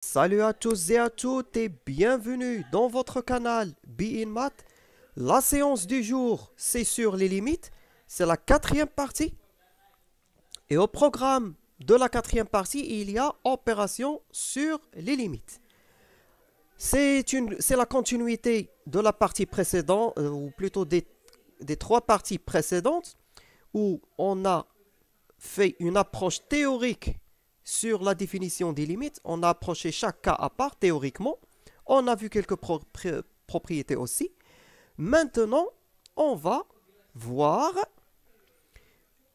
Salut à tous et à toutes et bienvenue dans votre canal Be in Math. La séance du jour, c'est sur les limites. C'est la quatrième partie. Et au programme de la quatrième partie, il y a opération sur les limites. C'est la continuité de la partie précédente, ou plutôt des trois parties précédentes, où on a fait une approche théorique sur la définition des limites. On a approché chaque cas à part théoriquement. On a vu quelques propriétés aussi. Maintenant, on va voir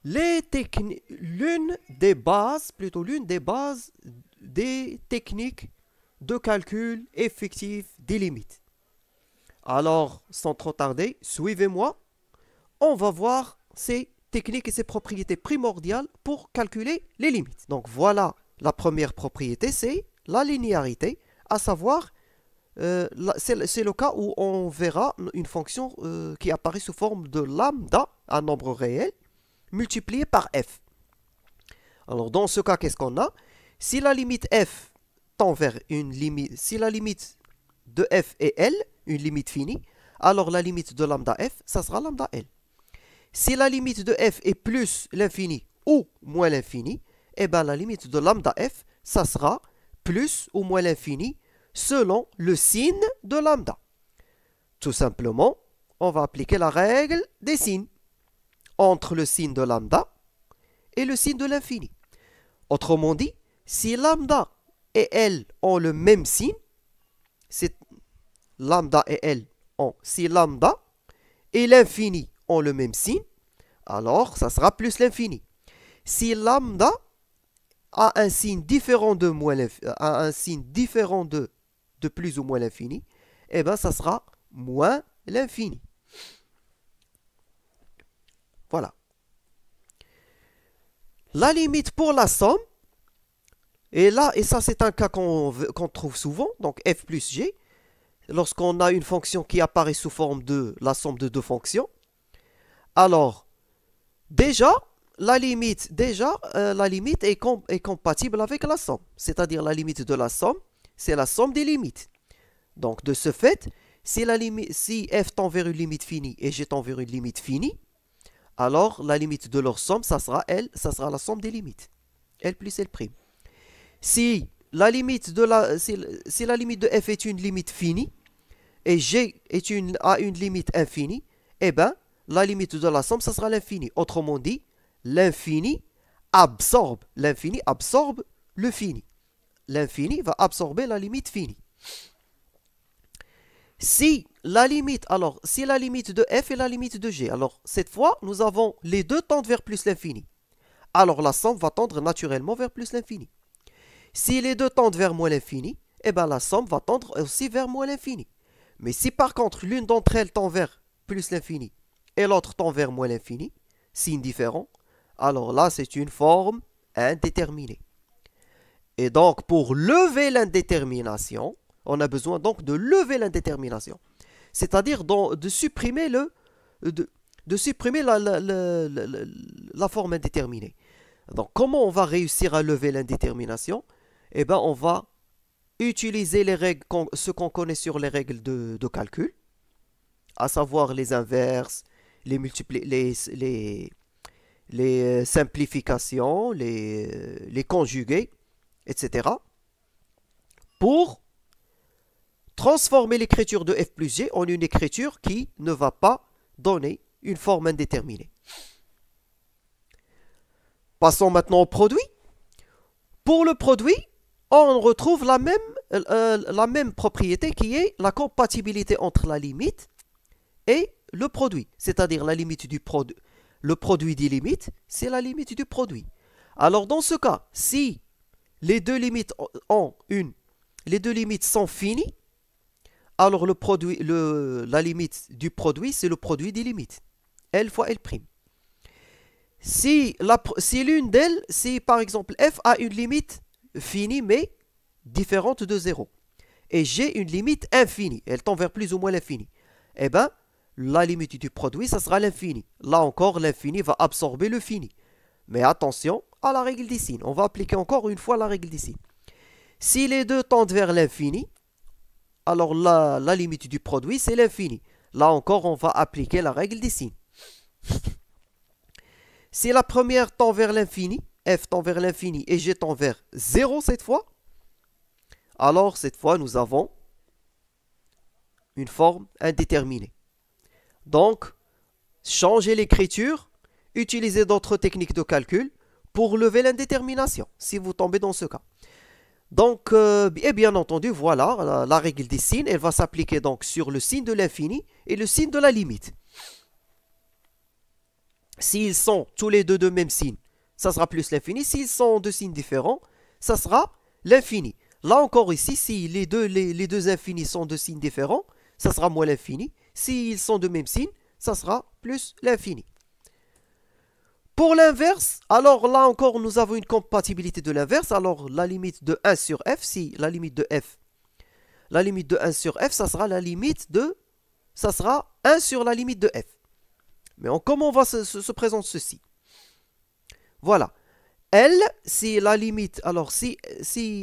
l'une des bases des techniques de calcul effectif des limites. Alors, sans trop tarder, suivez-moi. On va voir ces techniques et ses propriétés primordiales pour calculer les limites. Donc voilà, la première propriété, c'est la linéarité, à savoir, c'est le cas où on verra une fonction qui apparaît sous forme de lambda, un nombre réel, multiplié par f. Alors dans ce cas, qu'est-ce qu'on a? Si la limite f tend vers une limite, si la limite de f est L, une limite finie, alors la limite de lambda f, ça sera lambda L. Si la limite de f est plus l'infini ou moins l'infini, eh bien la limite de lambda f, ça sera plus ou moins l'infini selon le signe de lambda. Tout simplement, on va appliquer la règle des signes entre le signe de lambda et le signe de l'infini. Autrement dit, si lambda et L ont le même signe, c'est lambda et L si lambda et l'infini ont le même signe, alors ça sera plus l'infini. Si lambda a un signe différent de plus ou moins l'infini, eh bien ça sera moins l'infini. Voilà. La limite pour la somme, et ça c'est un cas qu'on trouve souvent, donc f plus g, lorsqu'on a une fonction qui apparaît sous forme de la somme de deux fonctions. Alors, déjà, la limite est compatible avec la somme. C'est-à-dire la limite de la somme, c'est la somme des limites. Donc, de ce fait, si f tend vers une limite finie et g tend vers une limite finie, alors la limite de leur somme, ça sera la somme des limites. L plus L'. Si la limite de f est une limite finie et g a une limite infinie, eh bien, la limite de la somme, ça sera l'infini. Autrement dit, l'infini absorbe le fini. L'infini va absorber la limite finie. Si la limite de f est la limite de g, alors cette fois, nous avons les deux tendent vers plus l'infini. Alors la somme va tendre naturellement vers plus l'infini. Si les deux tendent vers moins l'infini, eh bien la somme va tendre aussi vers moins l'infini. Mais si par contre l'une d'entre elles tend vers plus l'infini et l'autre tend vers moins l'infini, signe différent, alors là c'est une forme indéterminée. Et donc pour lever l'indétermination, on a besoin donc de lever l'indétermination. C'est-à-dire de supprimer, la forme indéterminée. Donc comment on va réussir à lever l'indétermination? Eh bien on va utiliser les règles, ce qu'on connaît sur les règles de calcul, à savoir les inverses, les simplifications, les conjugués, etc. pour transformer l'écriture de f plus g en une écriture qui ne va pas donner une forme indéterminée. Passons maintenant au produit. Pour le produit, on retrouve la même propriété qui est la compatibilité entre la limite et le produit. C'est-à-dire la limite le produit des limites, c'est la limite du produit. Alors dans ce cas, si les deux limites sont finies, alors la limite du produit, c'est le produit des limites. L fois L'. Si l'une d'elles, si par exemple f a une limite finie mais différente de 0, et j'ai une limite infinie, elle tend vers plus ou moins l'infini, eh bien, la limite du produit, ça sera l'infini. Là encore, l'infini va absorber le fini. Mais attention à la règle des signes. On va appliquer encore une fois la règle des signes. Si les deux tendent vers l'infini, alors la limite du produit, c'est l'infini. Là encore, on va appliquer la règle des signes. Si la première tend vers l'infini, f tend vers l'infini et g tend vers 0 cette fois, alors cette fois, nous avons une forme indéterminée. Donc, changez l'écriture, utilisez d'autres techniques de calcul pour lever l'indétermination, si vous tombez dans ce cas. Donc, et bien entendu, voilà, la règle des signes, elle va s'appliquer donc sur le signe de l'infini et le signe de la limite. S'ils sont tous les deux de même signe, ça sera plus l'infini. S'ils sont de signes différents, ça sera l'infini. Là encore ici, si les deux infinis sont de signes différents, ça sera moins l'infini. S'ils sont de même signe, ça sera plus l'infini. Pour l'inverse, alors là encore, nous avons une compatibilité de l'inverse. Alors, la limite de 1 sur f, si la limite de 1 sur f, ça sera 1 sur la limite de f. Mais comment va se présenter ceci? Voilà. L, si la limite, alors si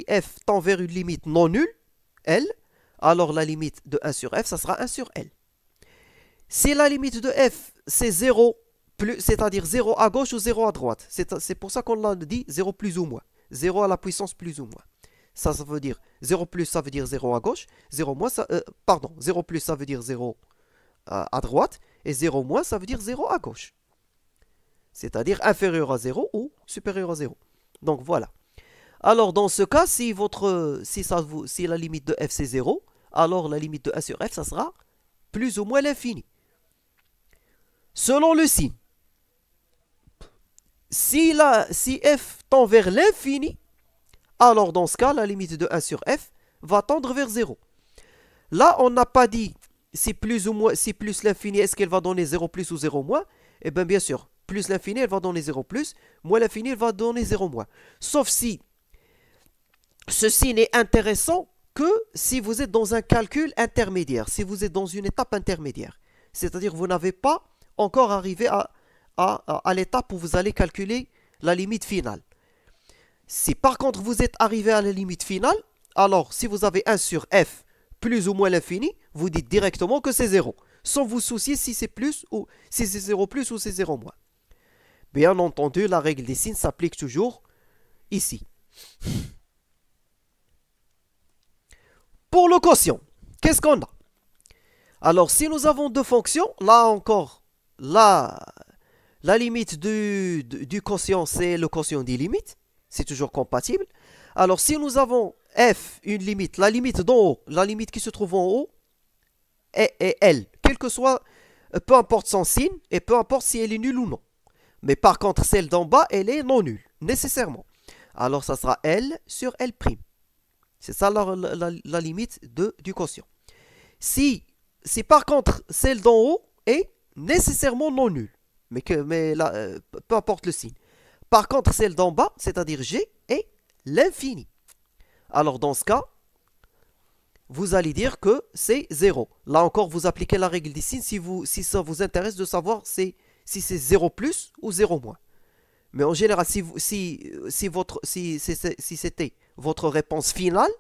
f tend vers une limite non nulle, L, alors la limite de 1 sur f, ça sera 1 sur L. Si la limite de f, c'est 0, c'est-à-dire 0 à gauche ou 0 à droite, c'est pour ça qu'on l'a dit 0 plus ou moins. 0 à la puissance plus ou moins. Ça veut dire 0 plus, ça veut dire 0 à gauche, 0 moins, 0 plus, ça veut dire 0 à droite, et 0 moins, ça veut dire 0 à gauche. C'est-à-dire inférieur à 0 ou supérieur à 0. Donc voilà. Alors dans ce cas, si la limite de f c'est 0, alors la limite de 1 sur f, ça sera plus ou moins l'infini. Selon le signe, si f tend vers l'infini, alors dans ce cas, la limite de 1 sur f va tendre vers 0. Là, on n'a pas dit si plus l'infini, est-ce qu'elle va donner 0 plus ou 0 moins? Eh bien sûr, plus l'infini, elle va donner 0 plus, moins l'infini, elle va donner 0 moins. Sauf si ceci n'est intéressant que si vous êtes dans un calcul intermédiaire, si vous êtes dans une étape intermédiaire. C'est-à-dire que vous n'avez pas encore arrivé à l'étape où vous allez calculer la limite finale. Si par contre vous êtes arrivé à la limite finale, alors si vous avez 1 sur f plus ou moins l'infini, vous dites directement que c'est 0, sans vous soucier si c'est plus ou si c'est 0 plus ou c'est 0 moins. Bien entendu, la règle des signes s'applique toujours ici. Pour le quotient, qu'est-ce qu'on a? Alors, si nous avons deux fonctions, là encore, la limite du quotient, c'est le quotient des limites. C'est toujours compatible. Alors, si nous avons f, une limite, la limite d'en haut, la limite qui se trouve en haut, est L, quel que soit, peu importe son signe, et peu importe si elle est nulle ou non. Mais par contre, celle d'en bas, elle est non nulle, nécessairement. Alors, ça sera L sur L'. C'est ça la limite du quotient. Si par contre, celle d'en haut est nécessairement non nulle, mais là, peu importe le signe. Par contre, celle d'en bas, c'est-à-dire G, est l'infini. Alors, dans ce cas, vous allez dire que c'est 0. Là encore, vous appliquez la règle des signes si ça vous intéresse de savoir si c'est 0 plus ou 0 moins. Mais en général, si c'était votre réponse finale,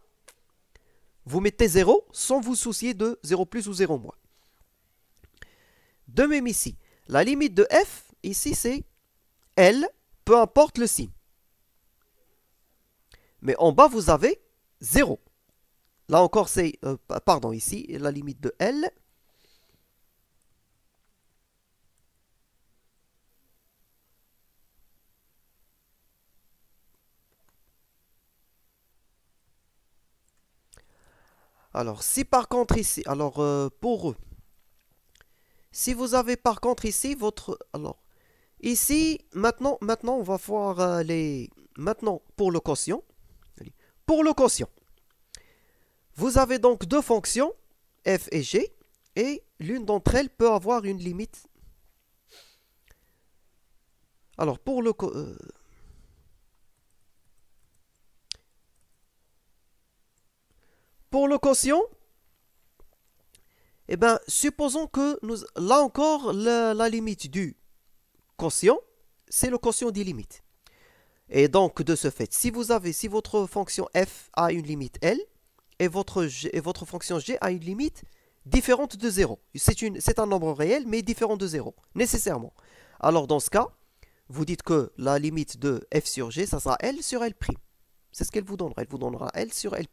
vous mettez 0 sans vous soucier de 0 plus ou 0 moins. De même ici, la limite de f, ici c'est L, peu importe le signe. Mais en bas, vous avez 0. Là encore, c'est, pardon, ici, la limite de L. Alors, si par contre ici, alors pour eux, si vous avez par contre ici votre, alors ici maintenant on va voir maintenant pour le quotient. Pour le quotient, vous avez donc deux fonctions f et g et l'une d'entre elles peut avoir une limite. Alors pour le quotient, eh bien, supposons que là encore, la limite du quotient, c'est le quotient des limites. Et donc, de ce fait, si votre fonction f a une limite L, et votre fonction g a une limite différente de 0. C'est un nombre réel, mais différent de 0, nécessairement. Alors, dans ce cas, vous dites que la limite de f sur g, ça sera L sur L'. C'est ce qu'elle vous donnera. Elle vous donnera L sur L'.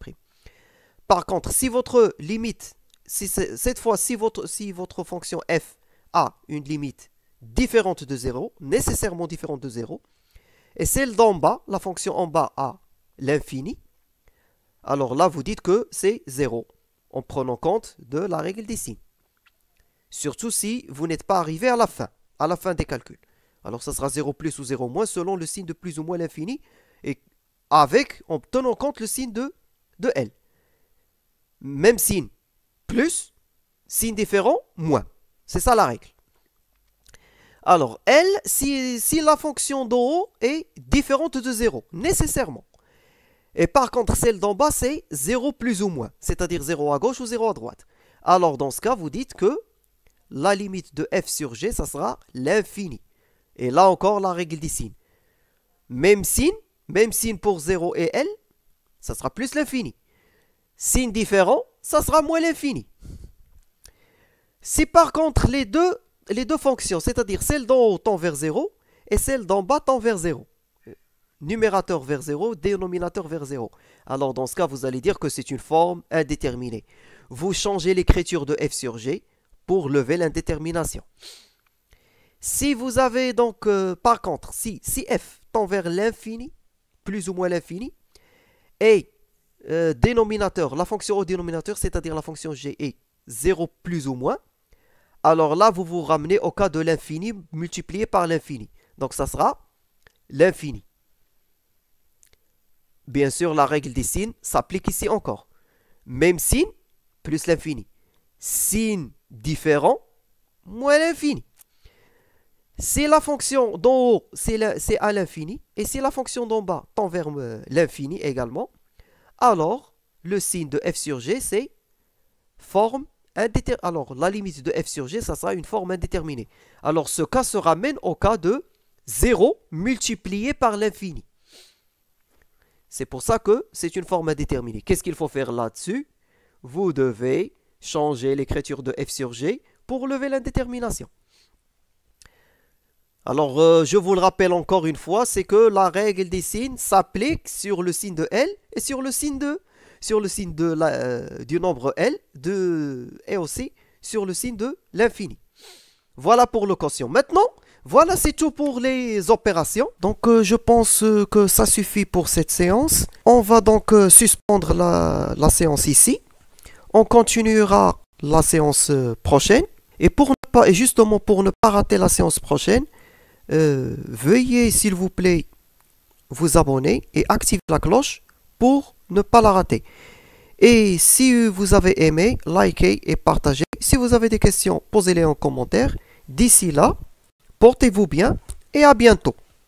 Par contre, si votre limite, cette fois, si votre fonction f a une limite différente de 0, nécessairement différente de 0, et celle d'en bas, la fonction en bas a l'infini, alors là, vous dites que c'est 0, en prenant compte de la règle des signes. Surtout si vous n'êtes pas arrivé à la fin des calculs. Alors ça sera 0 plus ou 0 moins selon le signe de plus ou moins l'infini, et en tenant compte le signe de L. Même signe, plus, signe différent, moins. C'est ça la règle. Alors, L, si la fonction d'en haut est différente de 0, nécessairement. Et par contre, celle d'en bas, c'est 0 plus ou moins, c'est-à-dire 0 à gauche ou 0 à droite. Alors, dans ce cas, vous dites que la limite de f sur g, ça sera l'infini. Et là encore, la règle des signes. Même signe pour 0 et L, ça sera plus l'infini. Signe différent, ça sera moins l'infini. Si par contre les deux fonctions, c'est-à-dire celle d'en haut tend vers 0 et celle d'en bas tend vers 0, numérateur vers 0, dénominateur vers 0, alors dans ce cas, vous allez dire que c'est une forme indéterminée. Vous changez l'écriture de f sur g pour lever l'indétermination. Si vous avez donc, par contre, si f tend vers l'infini, plus ou moins l'infini, et dénominateur, la fonction au dénominateur, c'est-à-dire la fonction g est 0 plus ou moins, alors là, vous vous ramenez au cas de l'infini multiplié par l'infini. Donc, ça sera l'infini. Bien sûr, la règle des signes s'applique ici encore. Même signe, plus l'infini. Signe différent, moins l'infini. Si la fonction d'en haut, c'est à l'infini, et si la fonction d'en bas tend vers l'infini également, alors le signe de f sur g, c'est forme indéterminée. Alors, la limite de f sur g, ça sera une forme indéterminée. Alors, ce cas se ramène au cas de 0 multiplié par l'infini. C'est pour ça que c'est une forme indéterminée. Qu'est-ce qu'il faut faire là-dessus? Vous devez changer l'écriture de f sur g pour lever l'indétermination. Alors, je vous le rappelle encore une fois, c'est que la règle des signes s'applique sur le signe de L et sur le signe du nombre L et aussi sur le signe de l'infini. Voilà pour le quotient. Maintenant, voilà, c'est tout pour les opérations. Donc, je pense que ça suffit pour cette séance. On va donc suspendre la séance ici. On continuera la séance prochaine. Et justement, pour ne pas rater la séance prochaine, veuillez, s'il vous plaît, vous abonner et activer la cloche pour ne pas la rater. Et si vous avez aimé, likez et partagez. Si vous avez des questions, posez-les en commentaire. D'ici là, portez-vous bien et à bientôt.